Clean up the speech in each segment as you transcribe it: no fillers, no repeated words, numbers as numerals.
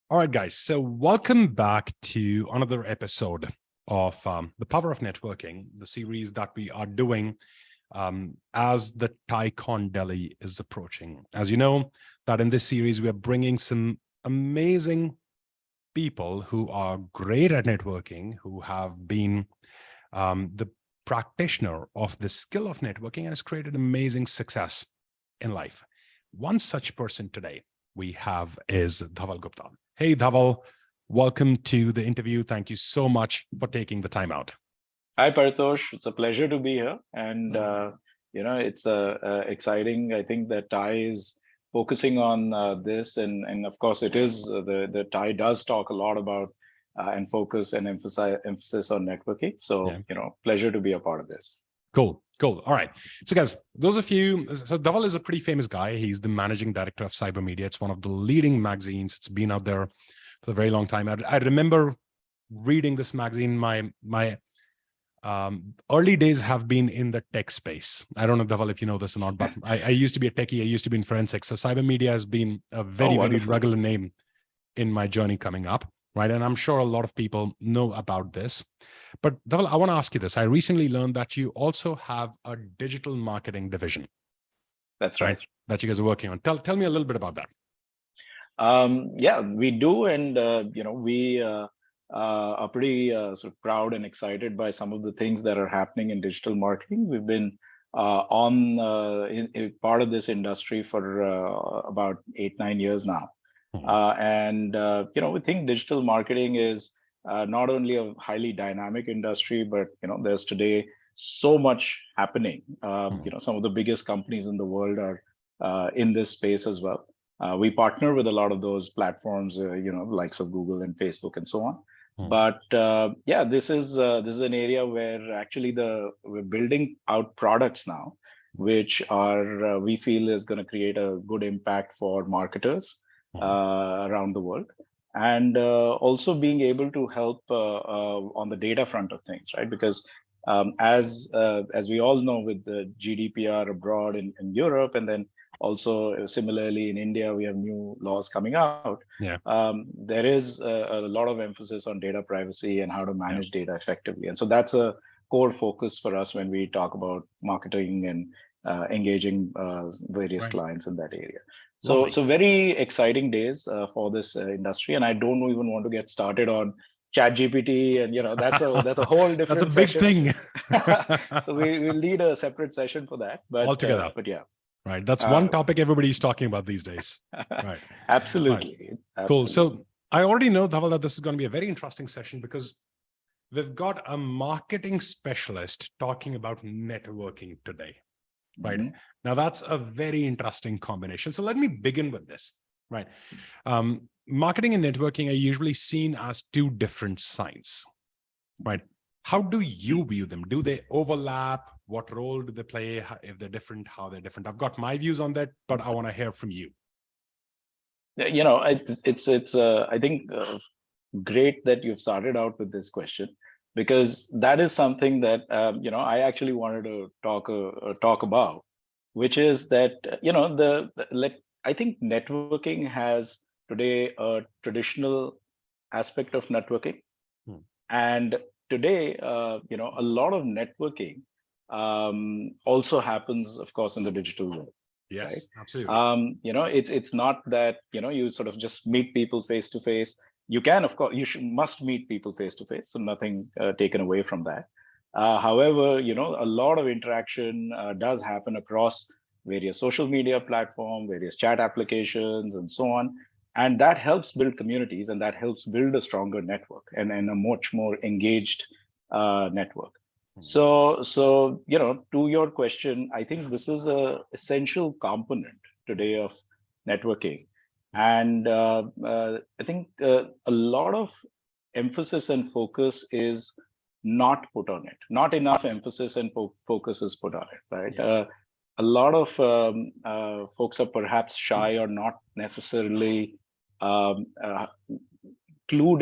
All right, guys. So welcome back to another episode of The Power of Networking, the series that we are doing as the TiECon Delhi is approaching. As you know, that in this series, we are bringing some amazing people who are great at networking, who have been the practitioner of the skill of networking and has created amazing success in life. One such person today we have is Dhaval Gupta. Hey, Dhaval, welcome to the interview. Thank you so much for taking the time out. Hi, Paritosh. It's a pleasure to be here, and it's exciting. I think that TiE is focusing on this, and of course, it is the TiE does talk a lot about and focus and emphasis on networking. So, Yeah. Pleasure to be a part of this. Cool. All right. So, guys, those of you, so Dhaval is a pretty famous guy. He's the managing director of Cyber Media. It's one of the leading magazines. It's been out there for a very long time. I remember reading this magazine. My early days have been in the tech space. I don't know, Dhaval, if you know this or not, but I used to be a techie. I used to be in forensics. So Cyber Media has been a very regular name in my journey coming up, right? And I'm sure a lot of people know about this. But Dhaval, I want to ask you this. I recently learned that you also have a digital marketing division. That's right. That you guys are working on. Tell me a little bit about that. Yeah, we do, and we are pretty sort of proud and excited by some of the things that are happening in digital marketing. We've been in part of this industry for about 8-9 years now. We think digital marketing is not only a highly dynamic industry, but there's today so much happening. Some of the biggest companies in the world are in this space as well. We partner with a lot of those platforms, likes of Google and Facebook and so on. But this is an area where actually we're building out products now, which are we feel is going to create a good impact for marketers around the world, and also being able to help on the data front of things, right? Because as we all know, with the GDPR abroad in Europe, and then also similarly in India, we have new laws coming out. There is a lot of emphasis on data privacy and how to manage data effectively, and so that's a core focus for us when we talk about marketing and engaging various clients in that area. So very exciting days for this industry, and I don't even want to get started on ChatGPT, and that's a whole different. That's a big thing. So we'll need a separate session for that. But altogether, but yeah, right. That's one topic everybody's talking about these days. Right. Absolutely. Right. Cool. So I already know, Dhaval, that this is going to be a very interesting session because we've got a marketing specialist talking about networking today. Right. Now, that's a very interesting combination. So let me begin with this. Right. Marketing and networking are usually seen as two different sides. Right. How do you view them? Do they overlap? What role do they play? If they're different, how they're different? I've got my views on that, but I want to hear from you. It's I think great that you've started out with this question, because that is something that I actually wanted to talk about, which is that I think networking has today a traditional aspect of networking, and today a lot of networking also happens, of course, in the digital world. Yes, right? Absolutely. It's not that you sort of just meet people face to face. You can, of course, must meet people face to face, so nothing taken away from that. However, a lot of interaction does happen across various social media platforms, various chat applications, and so on. And that helps build communities, and that helps build a stronger network and a much more engaged network. So to your question, I think this is a essential component today of networking, and I think a lot of emphasis and focus is not put on it. Not enough emphasis and focus is put on it, right? Yes. A lot of folks are perhaps shy or not necessarily clued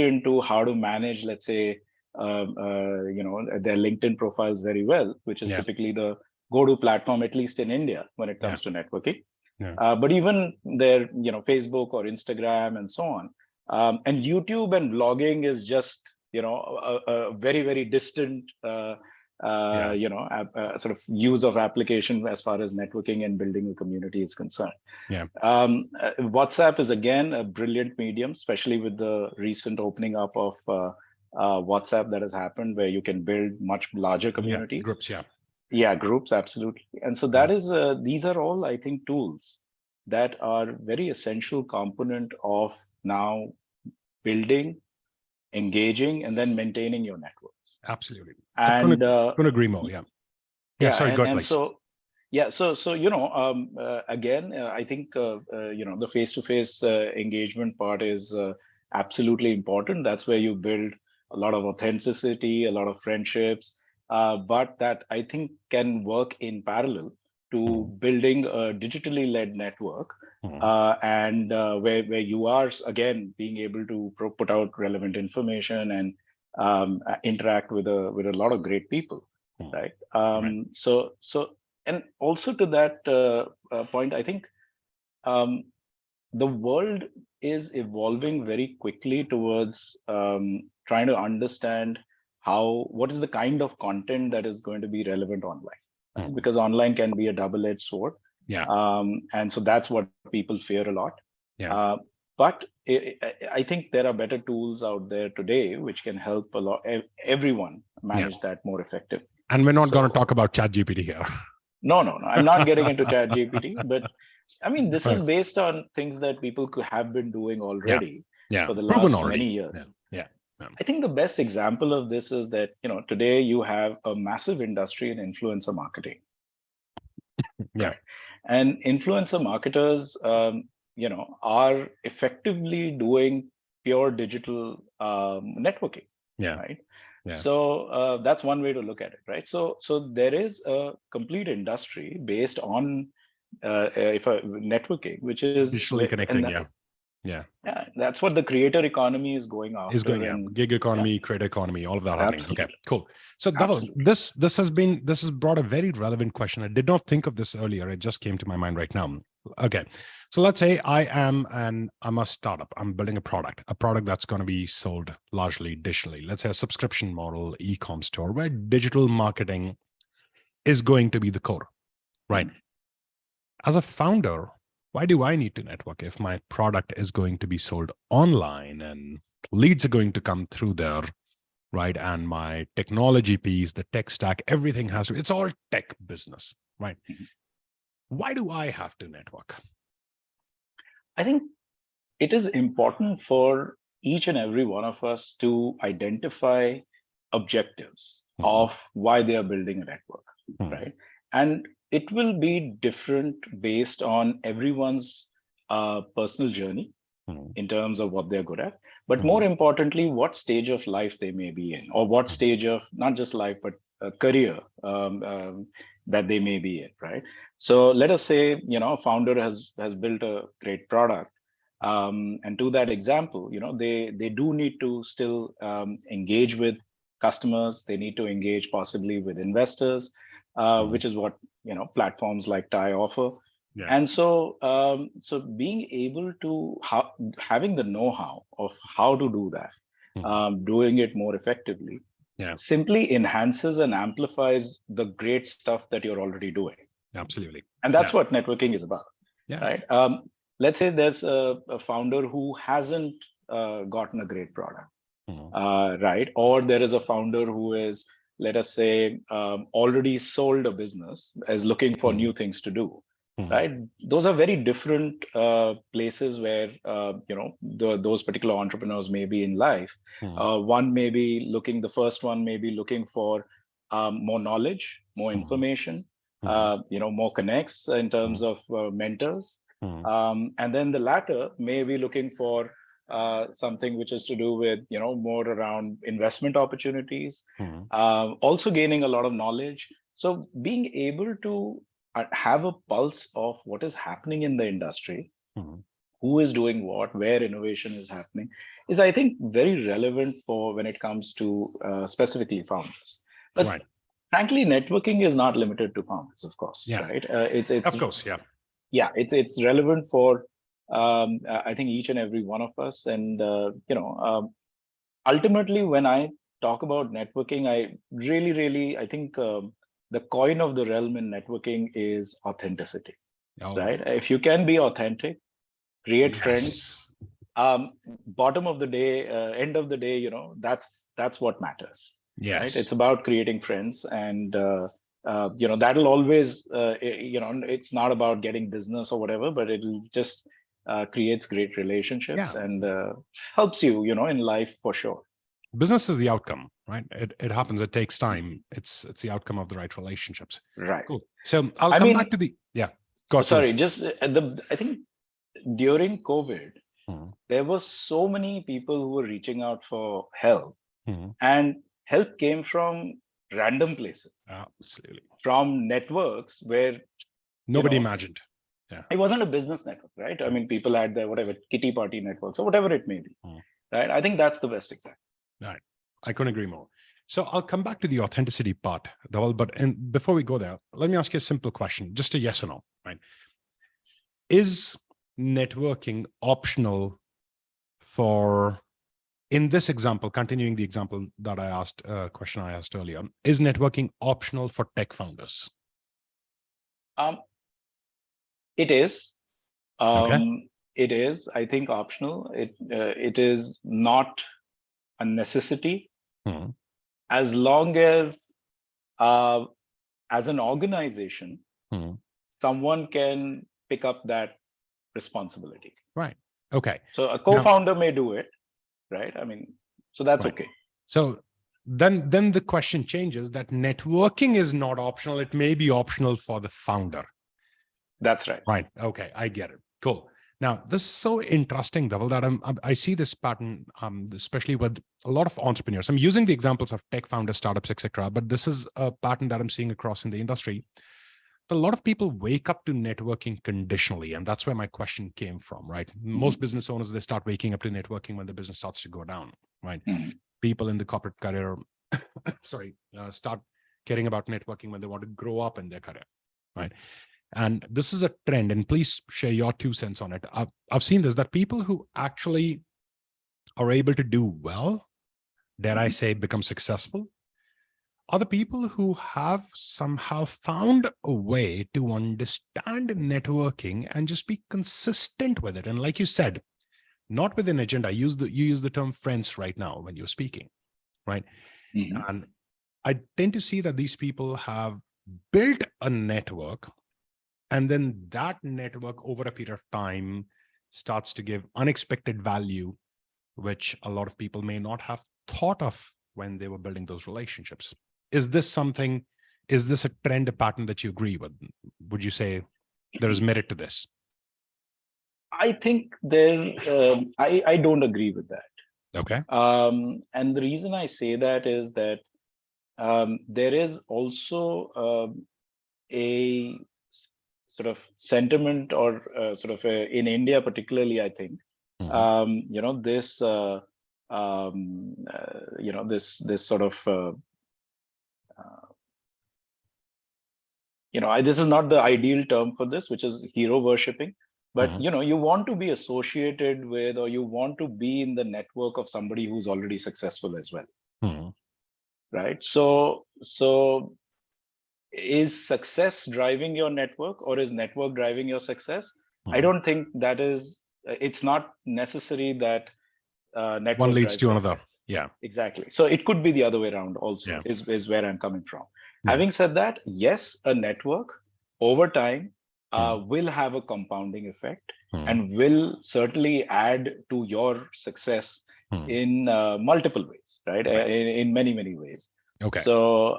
into how to manage, let's say, their LinkedIn profiles very well, which is typically the go-to platform, at least in India, when it comes to networking. But even their, Facebook or Instagram and so on, And YouTube and vlogging is just, a very, very distant, sort of use of application as far as networking and building a community is concerned. Yeah. WhatsApp is again a brilliant medium, especially with the recent opening up of WhatsApp that has happened, where you can build much larger communities. Groups, Yeah, groups, absolutely. And so that is, these are all, I think, tools that are very essential component of now building, engaging, and then maintaining your networks. Absolutely. And couldn't agree more. Yeah. Sorry, go ahead, please. So again, I think the face-to-face engagement part is absolutely important. That's where you build a lot of authenticity, a lot of friendships, but that I think can work in parallel to building a digitally led network, and where you are again being able to put out relevant information and interact with a lot of great people. Right. So and also to that point, I think the world is evolving very quickly towards trying to understand what is the kind of content that is going to be relevant online, right? Because online can be a double-edged sword. And so that's what people fear a lot. But I think there are better tools out there today which can help a lot everyone manage that more effectively. And we're not going to talk about ChatGPT here. No. I'm not getting into ChatGPT, but I mean, this is based on things that people could have been doing already for the last many years. I think the best example of this is that, today you have a massive industry in influencer marketing. Right? And influencer marketers, are effectively doing pure digital networking. Right. So that's one way to look at it, right? So there is a complete industry based on networking, which is digitally connecting. That's what the creator economy is going after. Gig economy, creator economy, all of that happening. Okay, cool. So Dhaval, this has brought a very relevant question. I did not think of this earlier. It just came to my mind right now. Okay, so let's say I'm a startup. I'm building a product that's going to be sold largely digitally. Let's say a subscription model, e-com store, where digital marketing is going to be the core, right? As a founder, why do I need to network if my product is going to be sold online and leads are going to come through there, right? And my technology piece, the tech stack, everything it's all tech business, right? Why do I have to network? I think it is important for each and every one of us to identify objectives of why they are building a network, right? And it will be different based on everyone's personal journey in terms of what they're good at, but more importantly, what stage of life they may be in, or what stage of not just life, but career that they may be in, right? So let us say, a founder has built a great product. And to that example, they do need to still engage with customers. They need to engage possibly with investors, which is what platforms like TiE offer. And so being able to having the know-how of how to do that, doing it more effectively, simply enhances and amplifies the great stuff that you're already doing. Absolutely. And that's what networking is about, right? Let's say there's a founder who hasn't gotten a great product, right? Or there is a founder who is, let us say, already sold a business, is looking for new things to do, right? Those are very different places where, those particular entrepreneurs may be in life. One may be the first one may be looking for more knowledge, more information, more connects in terms of mentors. And then the latter may be looking for something which is to do with, more around investment opportunities, also gaining a lot of knowledge. So being able to have a pulse of what is happening in the industry, who is doing what, where innovation is happening, is, I think, very relevant for when it comes to specifically founders. But frankly, networking is not limited to founders, of course, right? It's of course, it's relevant for I think each and every one of us. And, ultimately, when I talk about networking, I think the coin of the realm in networking is authenticity, Oh, right? If you can be authentic, create friends, yes. bottom of the day, end of the day, that's what matters, right? It's Yes. about creating friends, and that'll always, it's not about getting business or whatever, but it'll just creates great relationships Yeah. and helps you, in life for sure. Business is the outcome, right? It happens. It takes time. It's the outcome of the right relationships. Right. Cool. So I'll I come back mean, to the, yeah. God, sorry, please. just I think during COVID, Mhm. there were so many people who were reaching out for help, Mhm. and help came from random places, Absolutely. from networks where, you Nobody know, imagined. Yeah. it wasn't a business network, right? I mean, people had their whatever kitty party networks or whatever it may be, Mhm. right? I think that's the best example. Right. I couldn't agree more. So I'll come back to the authenticity part, Dhaval, but before we go there, let me ask you a simple question, just a yes or no, right? Is networking optional for, in this example, continuing the example that I asked, question I asked earlier, is networking optional for tech founders? Um, it is. Okay. It is, I think, optional. It is not a necessity, Hmm. as long uh, as an organization, Hmm. someone can pick up that responsibility. Right. Okay. So a Now, co-founder may do it, right? I mean, so that's right. okay. So then the question changes that networking is not optional. It may be optional for the founder. That's right. Right. Okay. I get it. Cool. Now, this is so interesting, Dhaval, that I see this pattern, especially with a lot of entrepreneurs. I'm using the examples of tech founders, startups, etc. But this is a pattern that I'm seeing across in the industry. A lot of people wake up to networking conditionally, and that's where my question came from. Right. Most business owners, they start waking up to networking when the business starts to go down. Right. People in the corporate career, start caring about networking when they want to grow up in their career. Right. And this is a trend, and please share your 2 cents on it. I've seen this, that people who actually are able to do well, dare I say, become successful, are the people who have somehow found a way to understand networking and just be consistent with it. And like you said, not with an agenda. You use the term friends right now when you're speaking, right? And I tend to see that these people have built a network, and then that network over a period of time starts to give unexpected value, which a lot of people may not have thought of when they were building those relationships. Is this a trend, a pattern that you agree with? Would you say there is merit to this? I think I don't agree with that. Okay. And the reason I say that is that there is also a sort of sentiment, or in India particularly, I think, this sort of this is not the ideal term for this, which is hero worshipping, but you want to be associated with, or you want to be in the network of somebody who's already successful as well. Right. So is success driving your network, or is network driving your success? I don't think that is, it's not necessary that One network leads drives to another. success. Yeah. Exactly. So it could be the other way around also, Yeah. is where I'm coming from. Having said that, yes, a network over time will have a compounding effect, and will certainly add to your success in multiple ways, right? In many, many ways. Okay. So,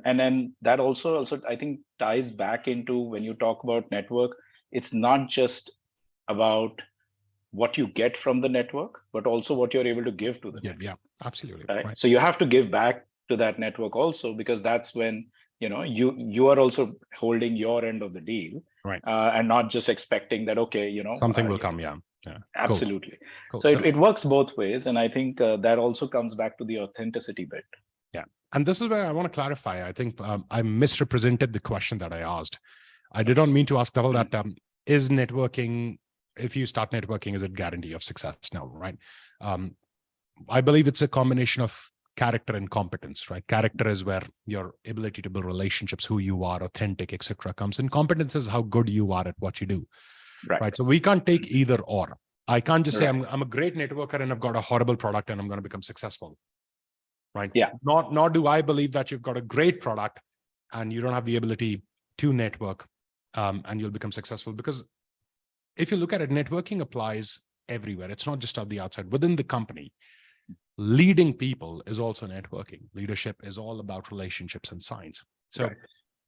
and then that also I think ties back into, when you talk about network, it's not just about what you get from the network, but also what you're able to give to the network. Yeah, absolutely. Right. Right. So you have to give back to that network also, because that's when you are also holding your end of the deal, Right. and not just expecting that, okay, Something will come. Yeah. Cool. absolutely. Cool. So it works both ways, and I think that also comes back to the authenticity bit. Yeah. And this is where I want to clarify. I think I misrepresented the question that I asked. I did not mean to ask Dhaval that is networking if you start networking, is it guarantee of success? No, right? I believe it's a combination of character and competence, right? Character is where your ability to build relationships, who you are, authentic, etc., comes in. Competence is how good you are at what you do, right? So we can't take either or. I can't just say I'm a great networker and I've got a horrible product and I'm going to become successful, right? Yeah. Nor do I believe that you've got a great product and you don't have the ability to network, and you'll become successful. Because if you look at it, networking applies everywhere. It's not just on the outside. Within the company, leading people is also networking. Leadership is all about relationships and signs. So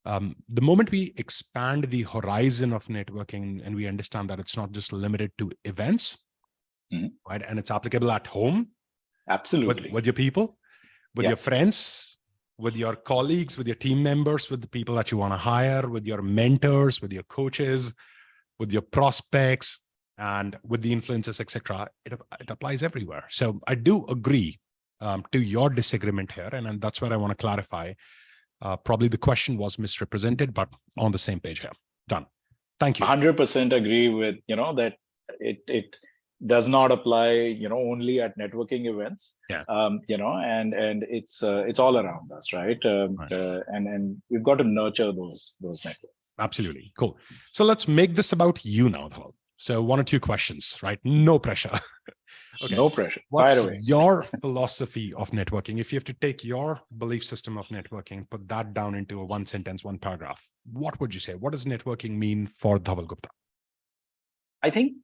the moment we expand the horizon of networking and we understand that it's not just limited to events, right? And it's applicable at home. Absolutely. With your people, with your friends, with your colleagues, with your team members, with the people that you want to hire, with your mentors, with your coaches, with your prospects, and with the influencers, etc. It applies everywhere. So I do agree to your disagreement here, and that's where I want to clarify. Probably the question was misrepresented, but on the same page here. Done. Thank you. 100% agree with, that it does not apply, only at networking events. And it's all around us, right? And we've got to nurture those networks. Absolutely. Cool. So let's make this about you now, Dhaval. So 1 or 2 questions, right? No pressure. Okay. No pressure. What's your philosophy of networking? If you have to take your belief system of networking, put that down into a 1 sentence, 1 paragraph, what would you say? What does networking mean for Dhaval Gupta? I think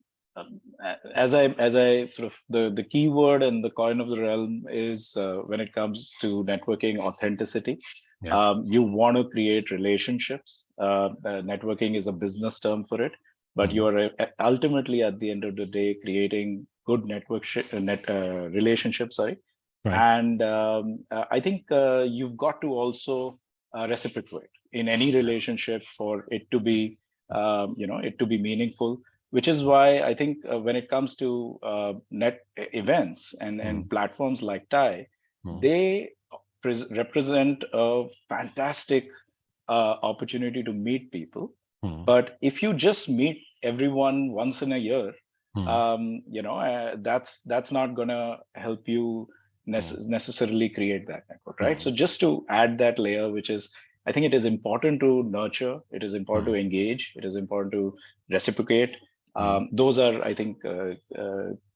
as I sort of the key word and the coin of the realm is when it comes to networking, authenticity. You want to create relationships. Networking is a business term for it. But you are ultimately, at the end of the day, creating good relationships. And I think you've got to also reciprocate in any relationship for it to be, it to be meaningful. Which is why I think when it comes to net events and platforms like TiE, they represent a fantastic opportunity to meet people. But if you just meet everyone once in a year, that's not going to help you necessarily create that network, right? So just to add that layer, which is, I think it is important to nurture, it is important to engage, it is important to reciprocate. Those are, I think,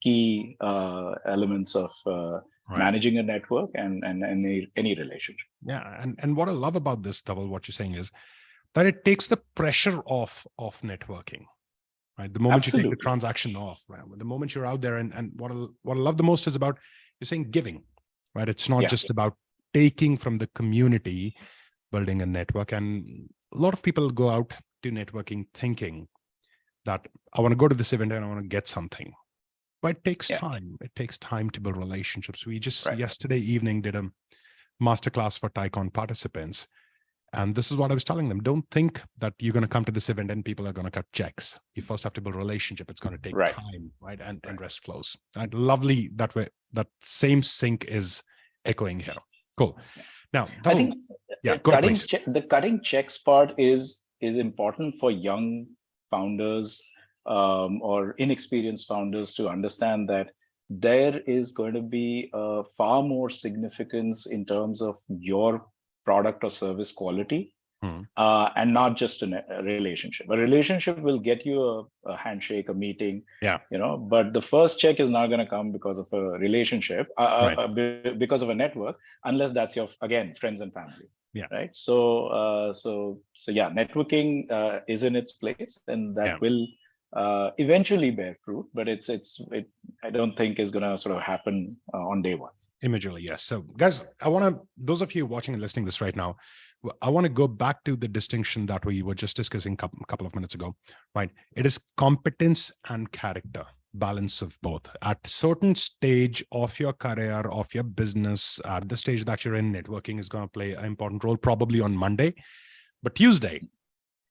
key elements of managing a network and any relationship. Yeah, and what I love about this, Dhaval, what you're saying is that it takes the pressure off of networking, right? The moment you take the transaction off, right? The moment you're out there, and what I love the most is about, you're saying giving, right? It's not just about taking from the community, building a network. And a lot of people go out to networking thinking that I want to go to this event and I want to get something. But it takes time. It takes time to build relationships. We just yesterday evening did a masterclass for TiECon participants. And this is what I was telling them. Don't think that you're going to come to this event and people are going to cut checks. You first have to build a relationship. It's going to take time, right? And rest flows. And lovely that way, that same sync is echoing here. Cool. Now, I think the cutting checks part is important for young founders or inexperienced founders to understand that there is going to be far more significance in terms of your product or service quality, and not just a relationship. A relationship will get you a handshake, a meeting, but the first check is not going to come because of a relationship, because of a network, unless that's your, again, friends and family. Right. So networking is in its place, and that will eventually bear fruit, but I don't think is going to sort of happen on day one. Immediately, yes. So guys, I want to, those of you watching and listening to this right now, I want to go back to the distinction that we were just discussing a couple of minutes ago, right? It is competence and character, balance of both. At a certain stage of your career, of your business, at the stage that you're in, networking is going to play an important role, probably on Monday, but Tuesday,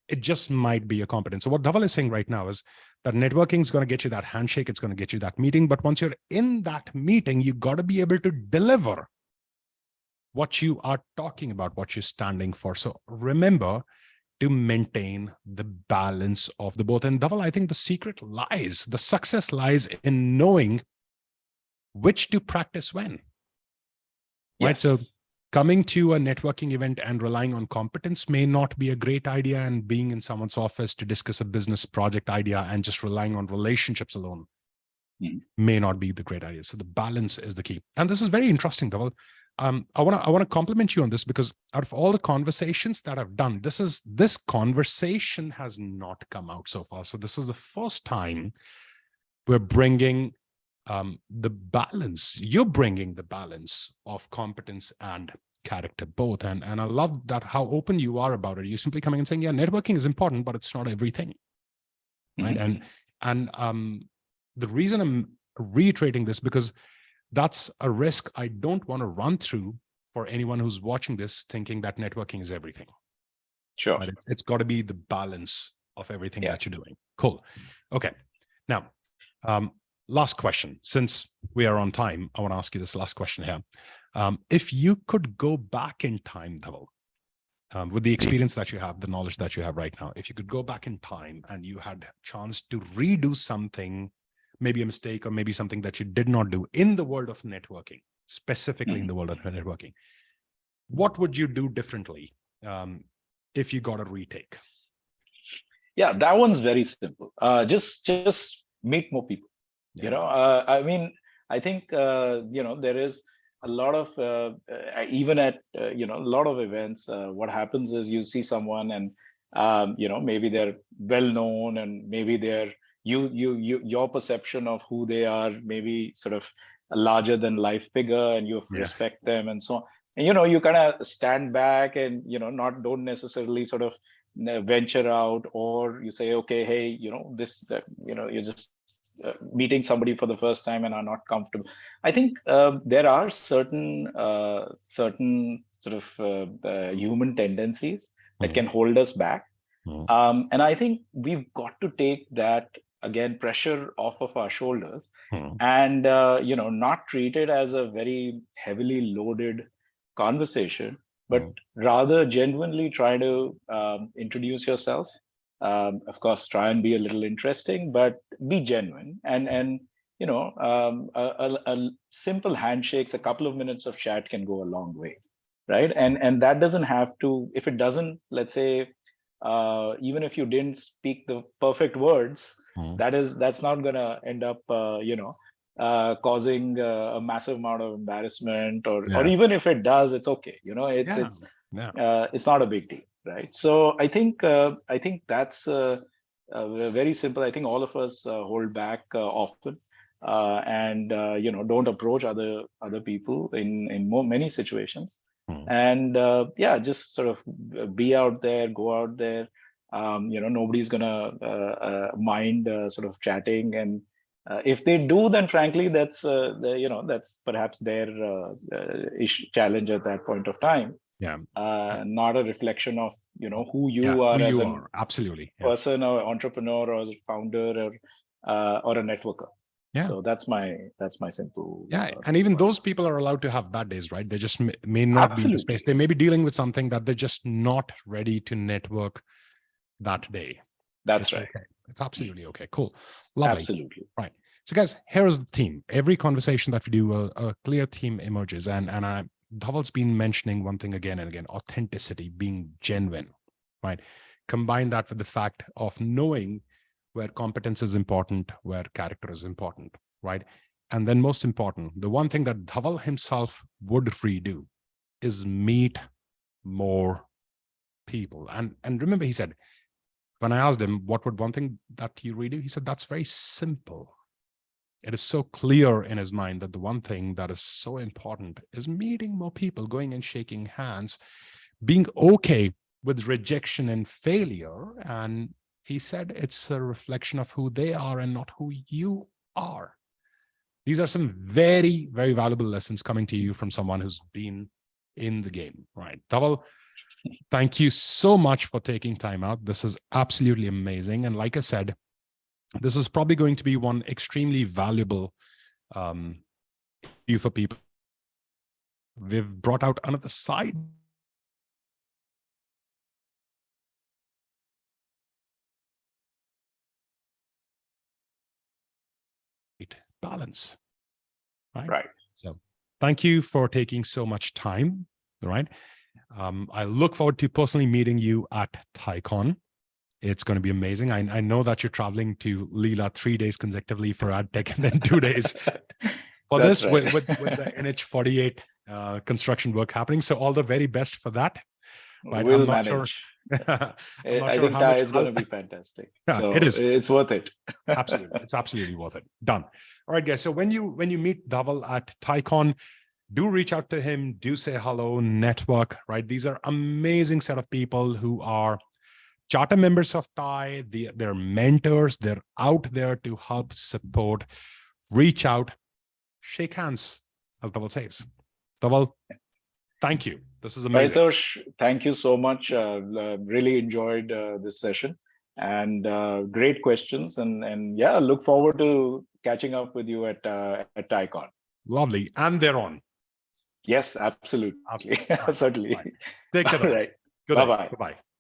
it just might be a competence. So what Dhaval is saying right now is that networking is going to get you that handshake. It's going to get you that meeting. But once you're in that meeting, you got to be able to deliver what you are talking about, what you're standing for. So remember, to maintain the balance of the both. And Dhaval, I think the secret lies, the success lies in knowing which to practice when. Right. Yes. So coming to a networking event and relying on competence may not be a great idea, and being in someone's office to discuss a business project idea and just relying on relationships alone may not be the great idea. So the balance is the key. And this is very interesting, Dhaval. I want to compliment you on this, because out of all the conversations that I've done, this conversation has not come out so far. So this is the first time we're bringing the balance. You're bringing the balance of competence and character both. And I love that how open you are about it. You're simply coming and saying, yeah, networking is important, but it's not everything. Right. And the reason I'm reiterating this, because that's a risk I don't want to run through for anyone who's watching this thinking that networking is everything. Sure. Right? It's got to be the balance of everything that you're doing. Cool. Okay. Now, last question. Since we are on time, I want to ask you this last question here. If you could go back in time, Dhaval, with the experience that you have, the knowledge that you have right now, if you could go back in time and you had a chance to redo something, maybe a mistake or maybe something that you did not do in the world of networking, specifically in the world of networking, what would you do differently if you got a retake? Yeah, that one's very simple. Just meet more people. You know, I mean, I think, there is a lot of, even at, a lot of events, what happens is you see someone and, maybe they're well known and maybe they're, your perception of who they are, maybe sort of a larger than life figure, and you respect them and so on. And, you kind of stand back and, don't necessarily sort of venture out, or you say, okay, hey, you're just meeting somebody for the first time and are not comfortable. I think there are certain sort of human tendencies that can hold us back. And I think we've got to take that, again, pressure off of our shoulders and, not treat it as a very heavily loaded conversation, but rather genuinely try to introduce yourself. Of course, try and be a little interesting, but be genuine. And a simple handshakes, a couple of minutes of chat can go a long way, right? And that doesn't have to, if it doesn't, let's say, even if you didn't speak the perfect words, that's not going to end up, causing a massive amount of embarrassment, or even if it does, it's okay. It's not a big deal, right? So I think that's very simple. I think all of us hold back often, and don't approach other people in many situations. And just sort of be out there, go out there. Nobody's gonna mind sort of chatting, and if they do, then frankly, that's that's perhaps their challenge at that point of time. Not a reflection of who you are as an absolutely person or entrepreneur or as a founder or a networker. So that's my simple. And even those people are allowed to have bad days, right? They just may not be in the space. They may be dealing with something that they're just not ready to network that day. That's right. Okay. It's absolutely okay. Cool. Lovely. Absolutely. Right. So guys, here is the theme. Every conversation that we do, a clear theme emerges. And Dhaval's been mentioning one thing again and again: authenticity, being genuine, right? Combine that with the fact of knowing where competence is important, where character is important, right? And then most important, the one thing that Dhaval himself would redo is meet more people. And remember, he said, when I asked him, what would one thing that you redo? He said, that's very simple. It is so clear in his mind that the one thing that is so important is meeting more people, going and shaking hands, being okay with rejection and failure. And he said it's a reflection of who they are and not who you are. These are some very, very valuable lessons coming to you from someone who's been in the game, right? Dhaval, thank you so much for taking time out. This is absolutely amazing. And like I said, this is probably going to be one extremely valuable for people. We've brought out another side balance. Right. Right. So thank you for taking so much time. Right. I look forward to personally meeting you at TiECon. It's going to be amazing. I know that you're traveling to Leela 3 days consecutively for AdTech and then 2 days for That's this right. with the NH48 construction work happening. So all the very best for that. Right. We'll I'm not sure. manage. I'm not I sure think how TiE much. is going to be fantastic. Yeah, So it is. it's worth it. Absolutely. It's absolutely worth it. Done. All right, guys. So when you meet Dhaval at TiECon, do reach out to him, do say hello, network, right? These are amazing set of people who are charter members of TiE. They're mentors. They're out there to help support, reach out, shake hands, as Dhaval says. Dhaval, thank you. This is amazing. Paritosh, thank you so much. Really enjoyed this session and great questions. And yeah, look forward to catching up with you at TiECon. Lovely. And they're on. Yes, absolutely. Absolutely. Certainly. Right. Take care. All right. Good Bye-bye. day. Bye-bye.